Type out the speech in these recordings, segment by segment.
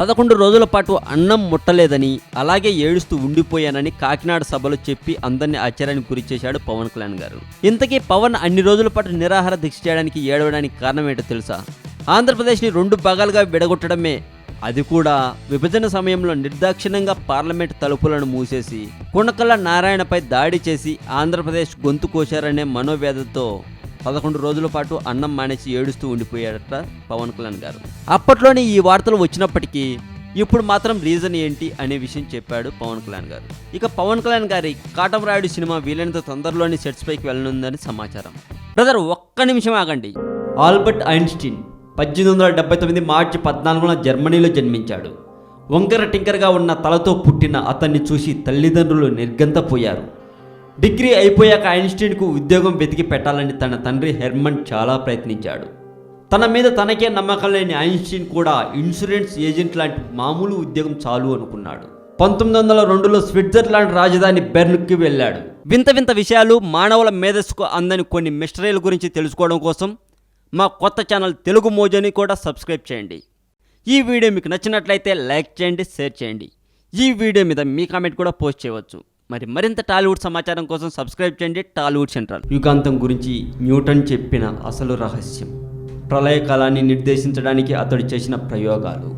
11 రోజుల పాటు అన్నం ముట్టలేదని, అలాగే ఏడుస్తూ ఉండిపోయానని కాకినాడ సభలో చెప్పి అందరినీ ఆశ్చర్యానికి గురి చేశాడు పవన్ కళ్యాణ్ గారు. ఇంతకీ పవన్ అన్ని రోజుల పాటు నిరాహార దీక్ష చేయడానికి ఏడవడానికి కారణం ఏంటో తెలుసా? ఆంధ్రప్రదేశ్ని 2 భాగాలుగా విడగొట్టడమే. అది కూడా విభజన సమయంలో నిర్దాక్షిణ్యంగా పార్లమెంట్ తలుపులను మూసేసి కొనకళ్ళ నారాయణపై దాడి చేసి ఆంధ్రప్రదేశ్ గొంతు కోశారనే మనోవేదతో 11 రోజుల పాటు అన్నం మానేసి ఏడుస్తూ ఉండిపోయాడట పవన్ కళ్యాణ్ గారు. అప్పట్లోనే ఈ వార్తలు వచ్చినప్పటికీ ఇప్పుడు మాత్రం రీజన్ ఏంటి అనే విషయం చెప్పాడు పవన్ కళ్యాణ్ గారు. ఇక పవన్ కళ్యాణ్ గారి కాటమరాయుడు సినిమా వీలైనంత తొందరలోని సెట్స్ పైకి వెళ్ళనుందని సమాచారం. బ్రదర్ ఒక్క నిమిషం ఆగండి. ఆల్బర్ట్ ఐన్స్టీన్ 1879 మార్చి 14న జర్మనీలో జన్మించాడు. వంకర టింకరగా ఉన్న తలతో పుట్టిన అతన్ని చూసి తల్లిదండ్రులు నిర్గంతపోయారు. డిగ్రీ అయిపోయాక ఐన్స్టీన్కు ఉద్యోగం వెతికి పెట్టాలని తన తండ్రి హెర్మన్ చాలా ప్రయత్నించాడు. తన మీద తనకే నమ్మకం లేని ఐన్స్టీన్ కూడా ఇన్సూరెన్స్ ఏజెంట్ లాంటి మామూలు ఉద్యోగం చాలు అనుకున్నాడు. 1902లో స్విట్జర్లాండ్ రాజధాని బెర్న్కి వెళ్ళాడు. వింత వింత విషయాలు, మానవుల మేధస్సుకు అందని కొన్ని మిస్టరీల గురించి తెలుసుకోవడం కోసం మా కొత్త ఛానల్ తెలుగు మోజోని కూడా సబ్స్క్రైబ్ చేయండి. ఈ వీడియో మీకు నచ్చినట్లయితే లైక్ చేయండి, షేర్ చేయండి. ఈ వీడియో మీద మీ కామెంట్ కూడా పోస్ట్ చేయవచ్చు. మరింత టాలీవుడ్ సమాచారం కోసం సబ్స్క్రైబ్ చేయండి టాలీవుడ్ సెంట్రల్. యుగాంతం గురించి న్యూటన్ చెప్పిన అసలు రహస్యం, ప్రళయకాలాన్ని నిర్దేశించడానికి అతడు చేసిన ప్రయోగాలు,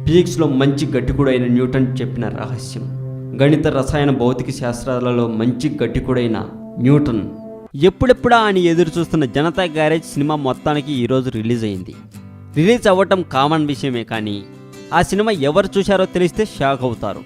ఫిజిక్స్లో మంచి గట్టికుడైన న్యూటన్ చెప్పిన రహస్యం, గణిత రసాయన భౌతిక శాస్త్రాలలో మంచి గట్టికుడైన న్యూటన్. ఎప్పుడెప్పుడా అని ఎదురు చూస్తున్న జనతా గ్యారేజ్ సినిమా మొత్తానికి ఈరోజు రిలీజ్ అయింది. రిలీజ్ అవ్వటం కామన్ విషయమే, కానీ ఆ సినిమా ఎవరు చూశారో తెలిస్తే షాక్ అవుతారు.